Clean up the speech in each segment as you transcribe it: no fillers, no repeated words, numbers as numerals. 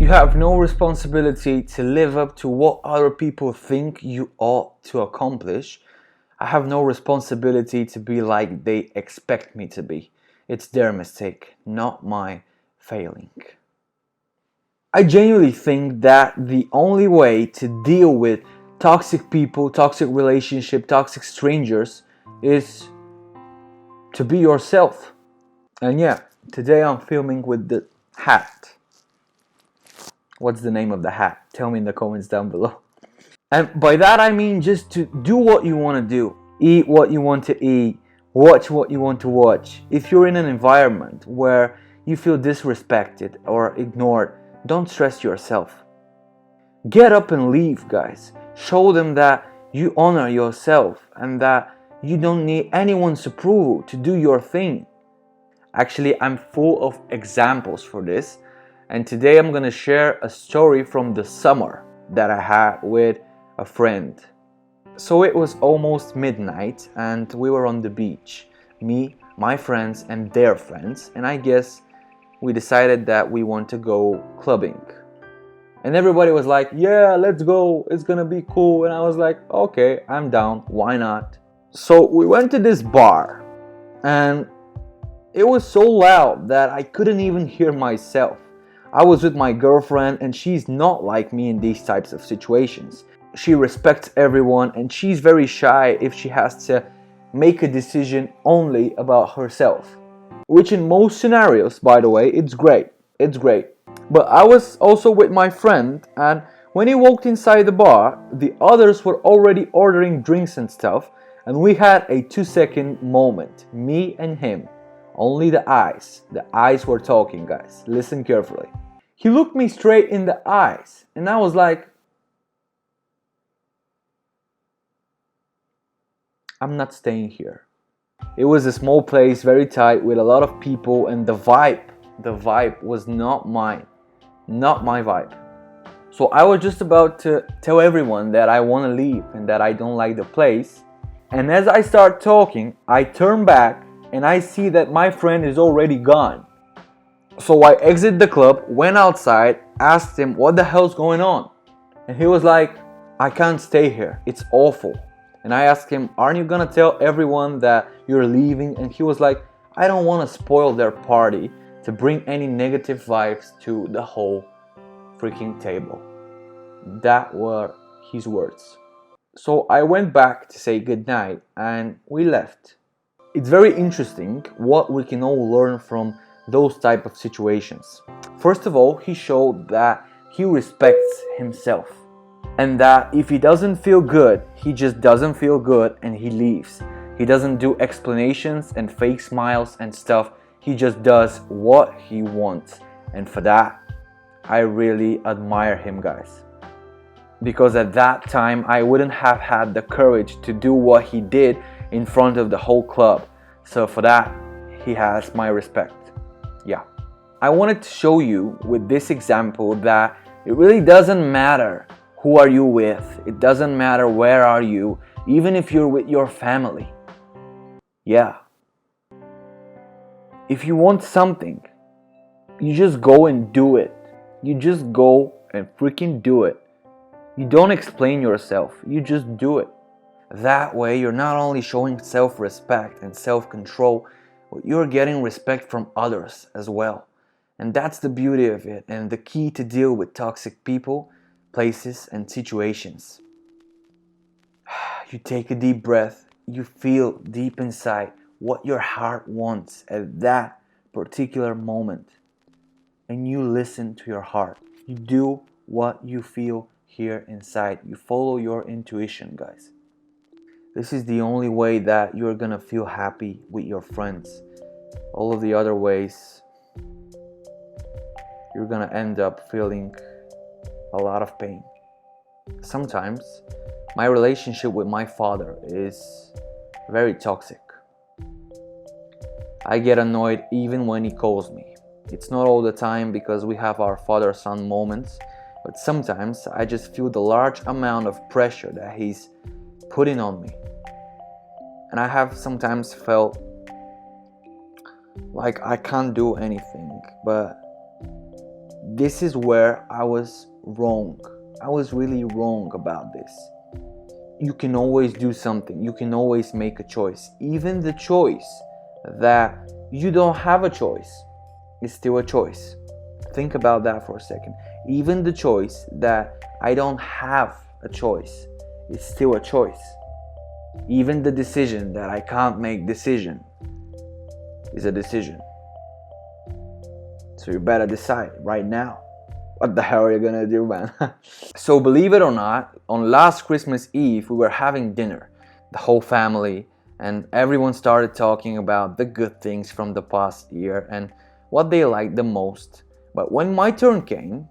You have no responsibility to live up to what other people think you ought to accomplish. I have no responsibility to be like they expect me to be. It's their mistake, not my failing. I genuinely think that the only way to deal with toxic people, toxic relationship, toxic strangers is to be yourself. And yeah, today I'm filming with the hat. What's the name of the hat? Tell me in the comments down below. And by that I mean just to do what you want to do, eat what you want to eat, watch what you want to watch. If you're in an environment where you feel disrespected or ignored, don't stress yourself. Get up and leave, guys. Show them that you honor yourself and that you don't need anyone's approval to do your thing. Actually, I'm full of examples for this, and today I'm gonna share a story from the summer that I had with a friend. So it was almost midnight and we were on the beach. Me, my friends and their friends, and I guess we decided that we want to go clubbing. And everybody was like, yeah, let's go, it's gonna be cool. And I was like, okay, I'm down, why not? So we went to this bar and it was so loud that I couldn't even hear myself. I was with my girlfriend and she's not like me in these types of situations. She respects everyone and she's very shy if she has to make a decision only about herself. Which in most scenarios, by the way, it's great. It's great. But I was also with my friend, and when he walked inside the bar, the others were already ordering drinks and stuff, and we had a 2-second moment, me and him. Only the eyes were talking, guys. Listen carefully. He looked me straight in the eyes, and I was like, I'm not staying here. It was a small place, very tight, with a lot of people, and the vibe was not mine. Not my vibe. So I was just about to tell everyone that I want to leave and that I don't like the place. And as I start talking, I turn back and I see that my friend is already gone. So I exit the club, went outside, asked him what the hell's going on. And he was like, I can't stay here, it's awful. And I asked him, aren't you gonna tell everyone that you're leaving? And he was like, I don't want to spoil their party to bring any negative vibes to the whole freaking table. That were his words. So I went back to say goodnight and we left. It's very interesting what we can all learn from those type of situations. First of all, he showed that he respects himself and that if he doesn't feel good, he just doesn't feel good and he leaves. He doesn't do explanations and fake smiles and stuff. He just does what he wants, and for that I really admire him, guys, because at that time I wouldn't have had the courage to do what he did in front of the whole club. So for that, he has my respect. Yeah, I wanted to show you with this example that it really doesn't matter who are you with, it doesn't matter where are you, even if you're with your family. Yeah, if you want something, you just go and do it. You just go and freaking do it. You don't explain yourself, you just do it. That way you're not only showing self-respect and self-control, but you're getting respect from others as well. And that's the beauty of it and the key to deal with toxic people, places and situations. You take a deep breath, you feel deep inside what your heart wants at that particular moment. And you listen to your heart. You do what you feel here inside. You follow your intuition, guys. This is the only way that you're gonna feel happy with your friends. All of the other ways, you're gonna end up feeling a lot of pain. Sometimes my relationship with my father is very toxic. I get annoyed even when he calls me. It's not all the time because we have our father-son moments, but sometimes I just feel the large amount of pressure that he's putting on me. And I have sometimes felt like I can't do anything, but this is where I was wrong. I was really wrong about this. You can always do something. You can always make a choice. Even the choice that you don't have a choice is still a choice. Think about that for a second. Even the choice that I don't have a choice is still a choice. Even the decision that I can't make decision is a decision. So you better decide right now. What the hell are you gonna do, man? So believe it or not, on last Christmas Eve, we were having dinner, the whole family, and everyone started talking about the good things from the past year and what they liked the most. But when my turn came,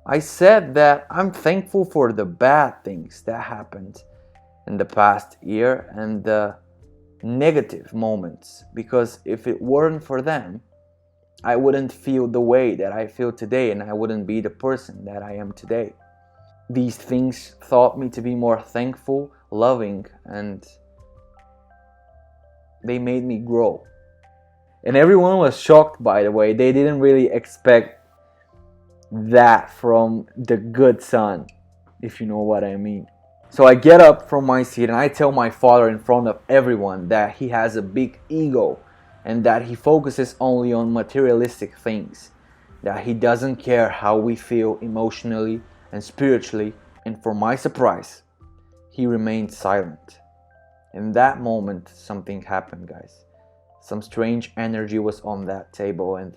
I said that I'm thankful for the bad things that happened in the past year and the negative moments, because if it weren't for them, I wouldn't feel the way that I feel today, and I wouldn't be the person that I am today. These things taught me to be more thankful, loving, and they made me grow. And everyone was shocked, by the way. They didn't really expect that from the good son, if you know what I mean. So I get up from my seat and I tell my father in front of everyone that he has a big ego and that he focuses only on materialistic things, that he doesn't care how we feel emotionally and spiritually. And for my surprise, he remained silent. In that moment, something happened, guys. Some strange energy was on that table and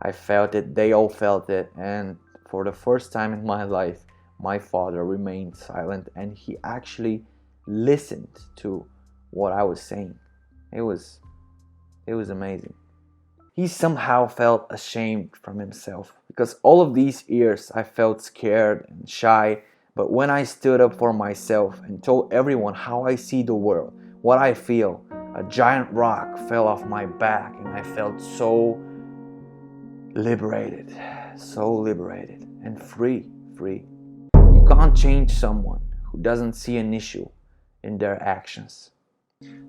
I felt it, they all felt it, and for the first time in my life, my father remained silent and he actually listened to what I was saying. It was amazing. He somehow felt ashamed from himself because all of these years I felt scared and shy, but when I stood up for myself and told everyone how I see the world, what I feel, a giant rock fell off my back and I felt so liberated and free. You can't change someone who doesn't see an issue in their actions.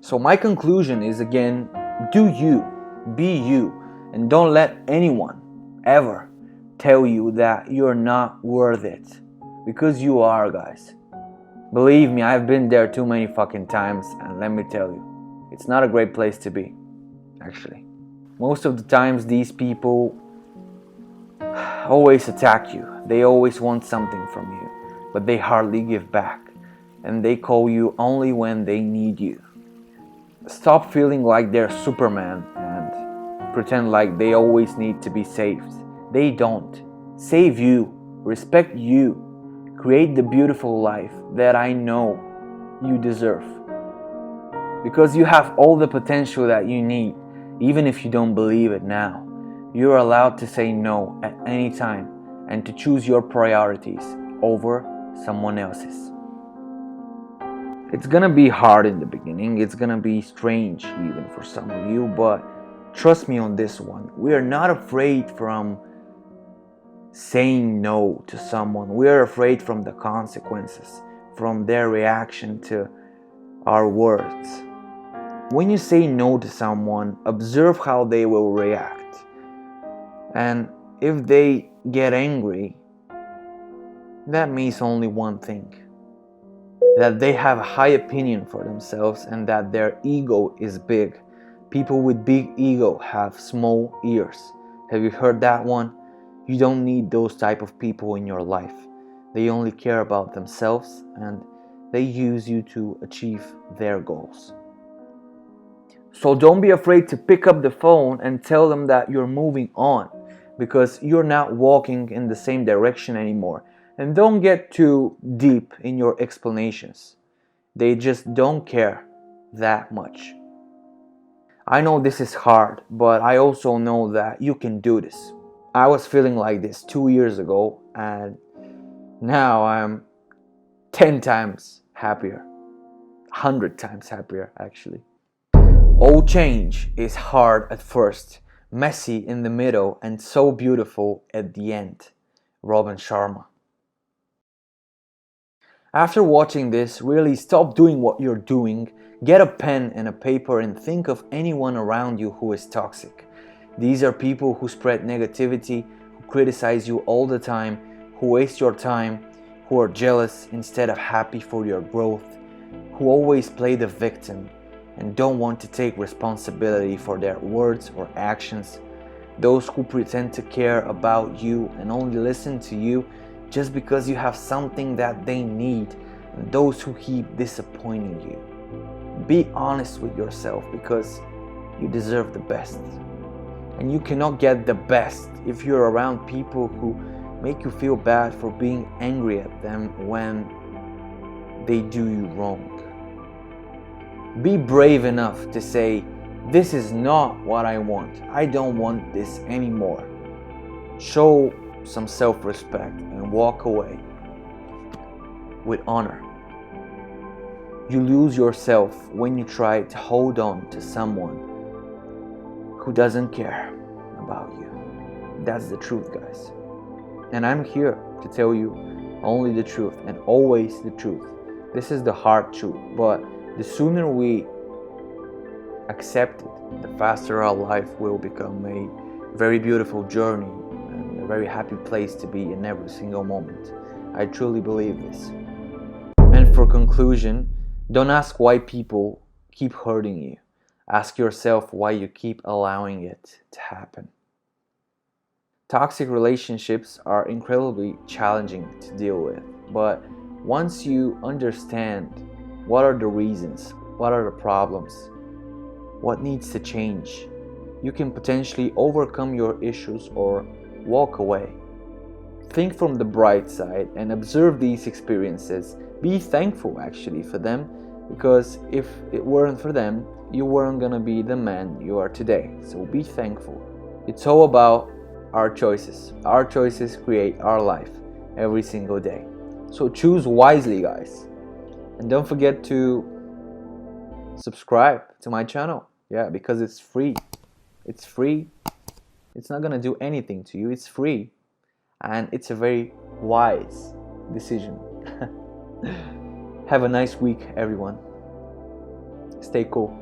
So my conclusion is, again, do you, be you, and don't let anyone ever tell you that you're not worth it, because you are, guys. Believe me, I've been there too many fucking times, and let me tell you, it's not a great place to be, actually. Most of the times these people always attack you. They always want something from you, but they hardly give back, and they call you only when they need you. Stop feeling like they're Superman and pretend like they always need to be saved. They don't. Save you, respect you, create the beautiful life that I know you deserve. Because you have all the potential that you need, even if you don't believe it now. You're allowed to say no at any time and to choose your priorities over someone else's. It's gonna be hard in the beginning, it's gonna be strange even for some of you, but trust me on this one. We are not afraid from saying no to someone. We are afraid from the consequences, from their reaction to our words. When you say no to someone, observe how they will react. And if they get angry, that means only one thing: that they have a high opinion for themselves and that their ego is big. People with big ego have small ears. Have you heard that one? You don't need those type of people in your life. They only care about themselves and they use you to achieve their goals. So don't be afraid to pick up the phone and tell them that you're moving on, because you're not walking in the same direction anymore. And don't get too deep in your explanations. They just don't care that much. I know this is hard, but I also know that you can do this. I was feeling like this 2 years ago, and now I'm 10 times happier. 100 times happier, actually. All change is hard at first, messy in the middle, and so beautiful at the end. Robin Sharma. After watching this, really stop doing what you're doing, get a pen and a paper and think of anyone around you who is toxic. These are people who spread negativity, who criticize you all the time, who waste your time, who are jealous instead of happy for your growth, who always play the victim and don't want to take responsibility for their words or actions, those who pretend to care about you and only listen to you just because you have something that they need, and those who keep disappointing you. Be honest with yourself, because you deserve the best. And you cannot get the best if you're around people who make you feel bad for being angry at them when they do you wrong. Be brave enough to say, this is not what I want. I don't want this anymore. Show some self-respect and walk away with honor. You lose yourself when you try to hold on to someone who doesn't care about you. That's the truth, guys. And I'm here to tell you only the truth and always the truth. This is the hard truth, but the sooner we accept it, the faster our life will become a very beautiful journey and a very happy place to be in every single moment. I truly believe this. And for conclusion, don't ask why people keep hurting you. Ask yourself why you keep allowing it to happen. Toxic relationships are incredibly challenging to deal with, but once you understand what are the reasons, what are the problems, what needs to change, you can potentially overcome your issues or walk away. Think from the bright side and observe these experiences. Be thankful actually for them, because if it weren't for them, you weren't gonna be the man you are today. So be thankful. It's all about our choices. Our choices create our life every single day. So choose wisely, guys. And don't forget to subscribe to my channel. Yeah, because it's free. It's free. It's not gonna do anything to you. It's free. And it's a very wise decision. Have a nice week, everyone. Stay cool.